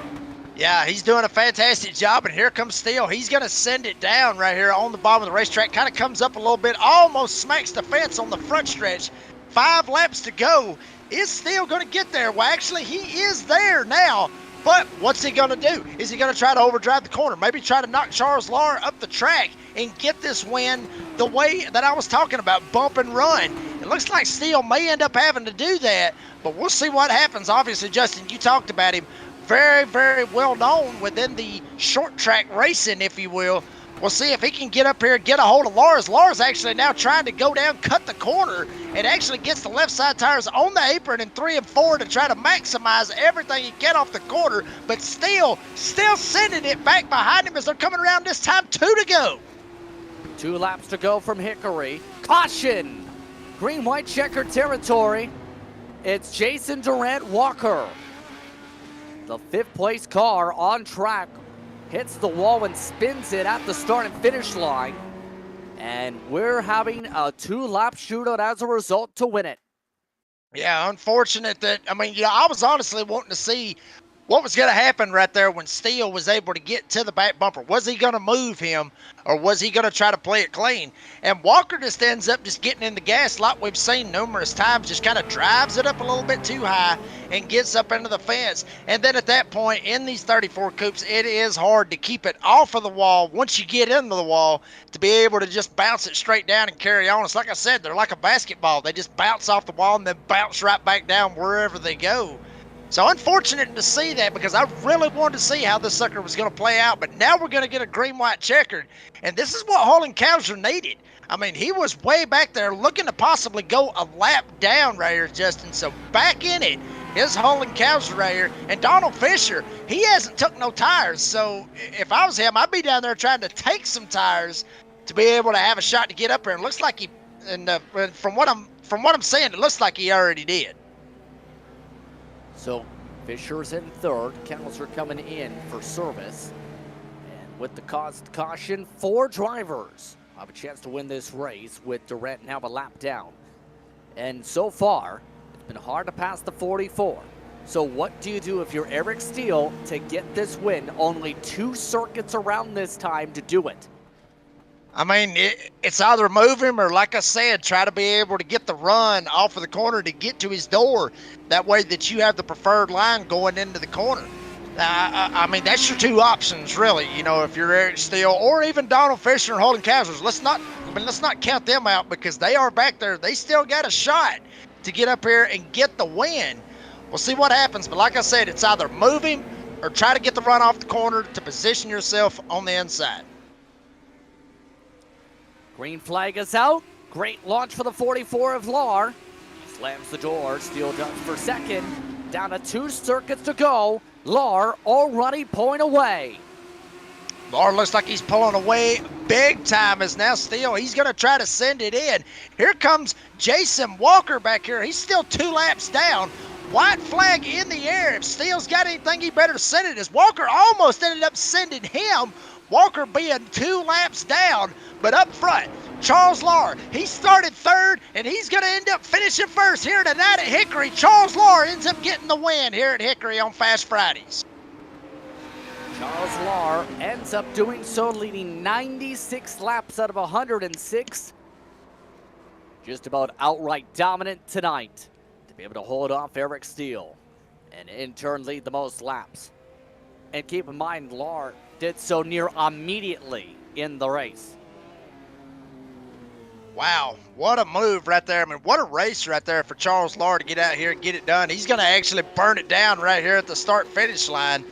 S2: Yeah, he's doing a fantastic job, and here comes Steele. He's going to send it down right here on the bottom of the racetrack. Kind of comes up a little bit, almost smacks the fence on the front stretch. 5 laps to go. Is Steele going to get there? Well, actually, he is there now. But what's he going to do? Is he going to try to overdrive the corner? Maybe try to knock Charles Lar up the track and get this win the way that I was talking about, bump and run. It looks like Steele may end up having to do that, but we'll see what happens. Obviously, Justin, you talked about him. Very, very well known within the short track racing, if you will. We'll see if he can get up here and get a hold of Lars. Lars actually now trying to go down, cut the corner, and actually gets the left side tires on the apron in 3 and 4 to try to maximize everything he can off the corner, but still sending it back behind him as they're coming around this time. 2 to go.
S1: 2 laps to go from Hickory. Caution! Green-white checkered territory. It's Jason Durant Walker. The 5th place car on track hits the wall and spins it at the start and finish line. And we're having a 2-lap shootout as a result to win it.
S2: Yeah, unfortunate that, I mean, I was honestly wanting to see what was going to happen right there when Steele was able to get to the back bumper. Was he going to move him, or was he going to try to play it clean? And Walker just ends up just getting in the gas like we've seen numerous times, just kind of drives it up a little bit too high and gets up into the fence. And then at that point in these 34 coupes, it is hard to keep it off of the wall once you get into the wall to be able to just bounce it straight down and carry on. It's like I said, they're like a basketball. They just bounce off the wall and then bounce right back down wherever they go. So unfortunate to see that, because I really wanted to see how this sucker was going to play out. But now we're going to get a green-white checkered. And this is what Holden Kaiser needed. I mean, he was way back there looking to possibly go a lap down right here, Justin. So back in it is Holden Kaiser right here. And Donald Fisher, he hasn't took no tires. So if I was him, I'd be down there trying to take some tires to be able to have a shot to get up there. And it looks like he, and from what I'm saying, it looks like he already did.
S1: So Fisher's in 3rd, Kaiser coming in for service. And with the caution, 4 drivers have a chance to win this race, with Durant now a lap down. And so far, it's been hard to pass the 44. So what do you do if you're Eric Steele to get this win? Only 2 circuits around this time to do it.
S2: I mean, it's either move him or, like I said, try to be able to get the run off of the corner to get to his door. That way that you have the preferred line going into the corner. I mean, that's your 2 options, really. You know, if you're Eric Steele or even Donald Fisher and Holden Kaiser. Let's not count them out, because they are back there. They still got a shot to get up here and get the win. We'll see what happens. But like I said, it's either move him or try to get the run off the corner to position yourself on the inside.
S1: Green flag is out. Great launch for the 44 of Lar. Slams the door. Steele does for second. Down to 2 circuits to go. Lar already pulling away.
S2: Lar looks like he's pulling away big time as now Steele. He's going to try to send it in. Here comes Jason Walker back here. He's still 2 laps down. White flag in the air. If Steele's got anything, he better send it. As Walker almost ended up sending him. Walker being 2 laps down, but up front, Charles Lar, he started 3rd, and he's going to end up finishing 1st here tonight at Hickory. Charles Lar ends up getting the win here at Hickory on Fast Fridays.
S1: Charles Lar ends up doing so, leading 96 laps out of 106. Just about outright dominant tonight to be able to hold off Eric Steele and in turn lead the most laps. And keep in mind, Lar did so near immediately in the race.
S2: Wow, what a move right there. I mean, what a race right there for Charles Lar to get out here and get it done. He's going to actually burn it down right here at the start-finish line.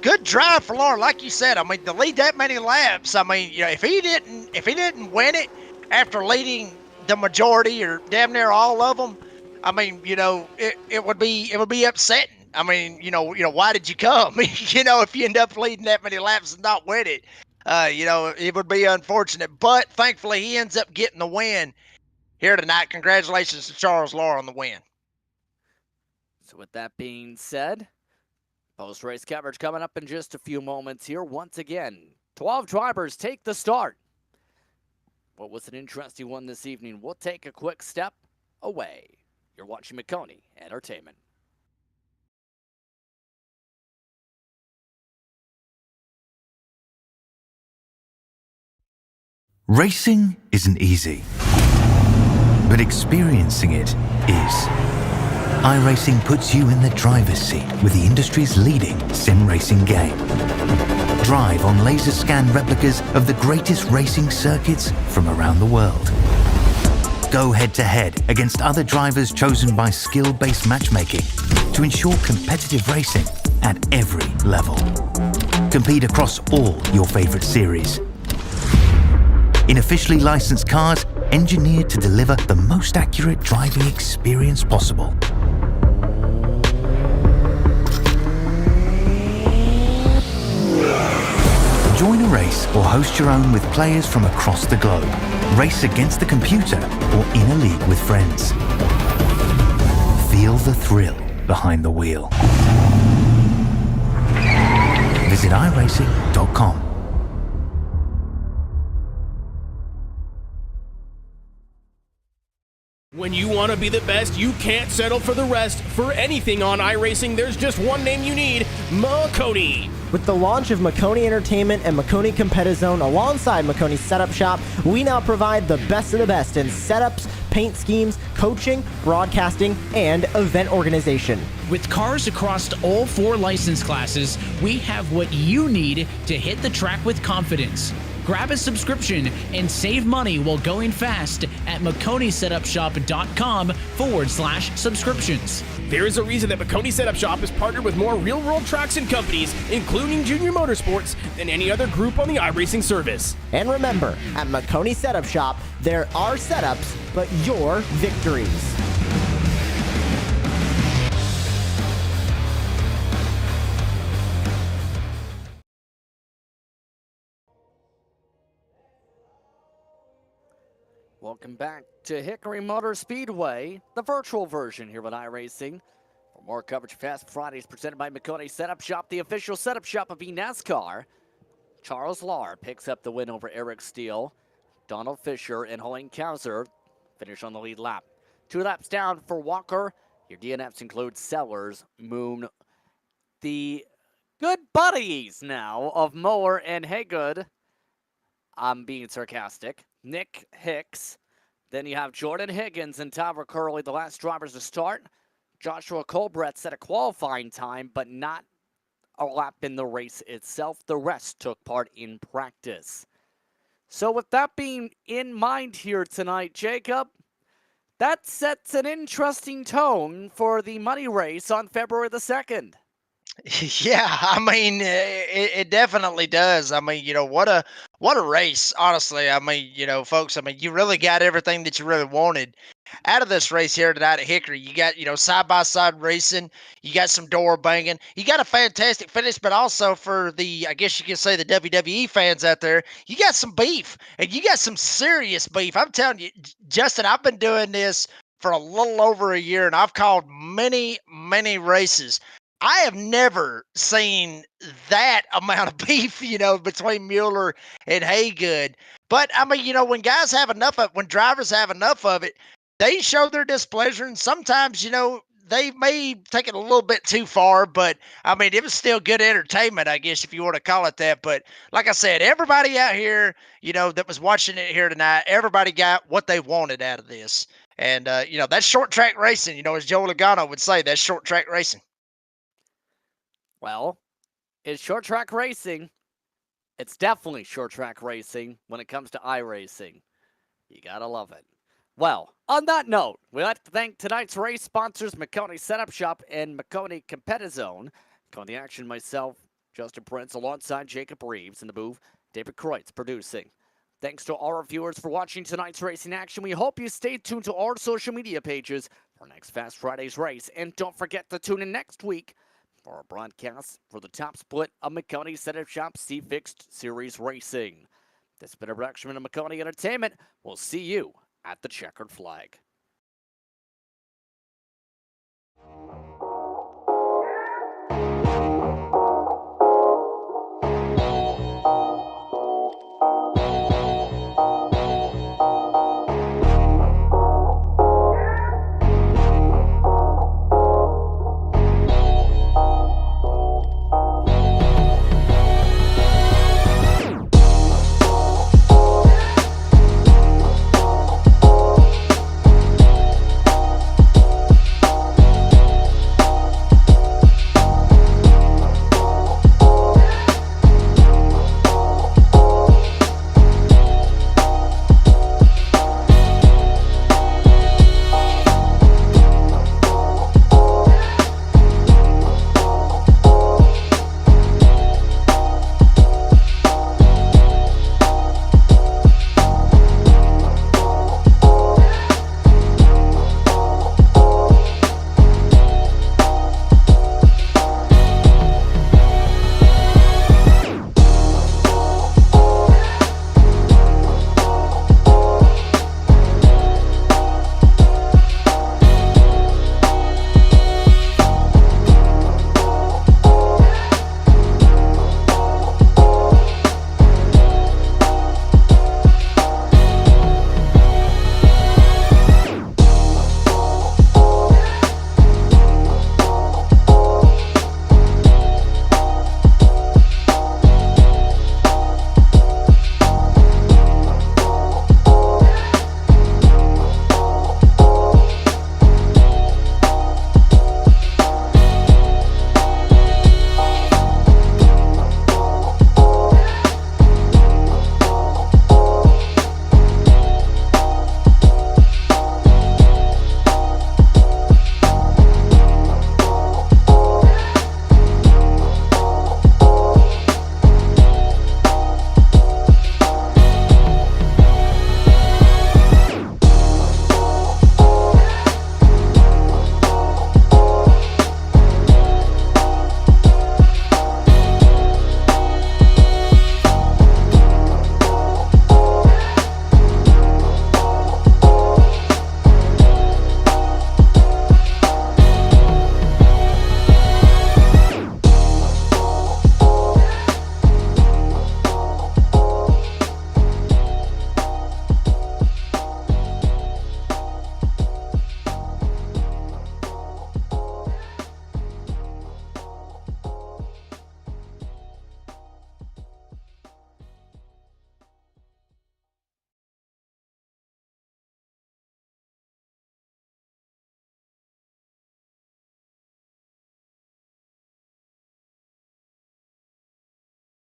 S2: Good drive for Lar, like you said. I mean, to lead that many laps, I mean, you know, if he didn't win it after leading the majority or damn near all of them, I mean, you know, it would be upsetting. I mean, you know, why did you come? You know, if you end up leading that many laps and not win it, you know, it would be unfortunate. But thankfully, he ends up getting the win here tonight. Congratulations to Charles Lar on the win.
S1: So with that being said, post-race coverage coming up in just a few moments here. Once again, 12 drivers take the start. What was an interesting one this evening? We'll take a quick step away. You're watching Maconi Entertainment.
S3: Racing isn't easy, but experiencing it is. iRacing puts you in the driver's seat with the industry's leading sim racing game. Drive on laser scan replicas of the greatest racing circuits from around the world. Go head-to-head against other drivers chosen by skill-based matchmaking to ensure competitive racing at every level. Compete across all your favorite series. In officially licensed cars, engineered to deliver the most accurate driving experience possible. Join a race or host your own with players from across the globe. Race against the computer or in a league with friends. Feel the thrill behind the wheel. Visit iRacing.com.
S4: When you want to be the best, you can't settle for the rest. For anything on iRacing, there's just one name you need: Maconi.
S5: With the launch of Maconi Entertainment and Maconi Competizone alongside Maconi Setup Shop, we now provide the best of the best in setups, paint schemes, coaching, broadcasting, and event organization.
S6: With cars across all 4 license classes, we have what you need to hit the track with confidence. Grab a subscription and save money while going fast at MaconiSetupShop.com/subscriptions.
S4: There is a reason that Maconi Setup Shop is partnered with more real-world tracks and companies, including Junior Motorsports, than any other group on the iRacing service.
S5: And remember, at Maconi Setup Shop, there are setups, but your victories.
S1: Welcome back to Hickory Motor Speedway, the virtual version here with iRacing. For more coverage of Fast Fridays presented by Maconi Setup Shop, the official setup shop of eNASCAR. Charles Lar picks up the win over Eric Steele. Donald Fisher and Hoying Kauser finish on the lead lap. 2 laps down for Walker. Your DNFs include Sellers, Moon, the good buddies now of Mower and Haygood. I'm being sarcastic. Nick Hicks. Then you have Jordan Higgins and Tyler Curley, the last drivers to start. Joshua Colbrett set a qualifying time, but not a lap in the race itself. The rest took part in practice. So with that being in mind here tonight, Jacob, that sets an interesting tone for the money race on February the 2nd.
S2: Yeah, I mean, it definitely does. I mean, what a race, honestly. I mean, folks, I mean, you really got everything that you really wanted out of this race here tonight at Hickory. You got, side by side racing, you got some door banging, you got a fantastic finish, but also for the, I guess you could say, the WWE fans out there, you got some beef and you got some serious beef. I'm telling you, Justin, I've been doing this for a little over a year and I've called many, many races. I have never seen that amount of beef, between Mueller and Haygood. But I mean, when guys have enough of, when drivers have enough of it, they show their displeasure, and sometimes, they may take it a little bit too far. But I mean, it was still good entertainment, I guess, if you want to call it that. But like I said, everybody out here, that was watching it here tonight, everybody got what they wanted out of this. And that's short track racing. As Joe Logano would say, that's short track racing.
S1: Well, it's short track racing. It's definitely short track racing when it comes to iRacing. You gotta love it. Well, on that note, we'd like to thank tonight's race sponsors, Maconi Setup Shop and Maconi Competizone. On the action, myself, Justin Prince, alongside Jacob Reeves in the booth, David Kreutz producing. Thanks to all our viewers for watching tonight's racing action. We hope you stay tuned to our social media pages for next Fast Friday's race. And don't forget to tune in next week for our broadcast for the top split of Maconi Setup Shop C-Fixed Series Racing. This has been a production of Maconi Entertainment. We'll see you at the checkered flag.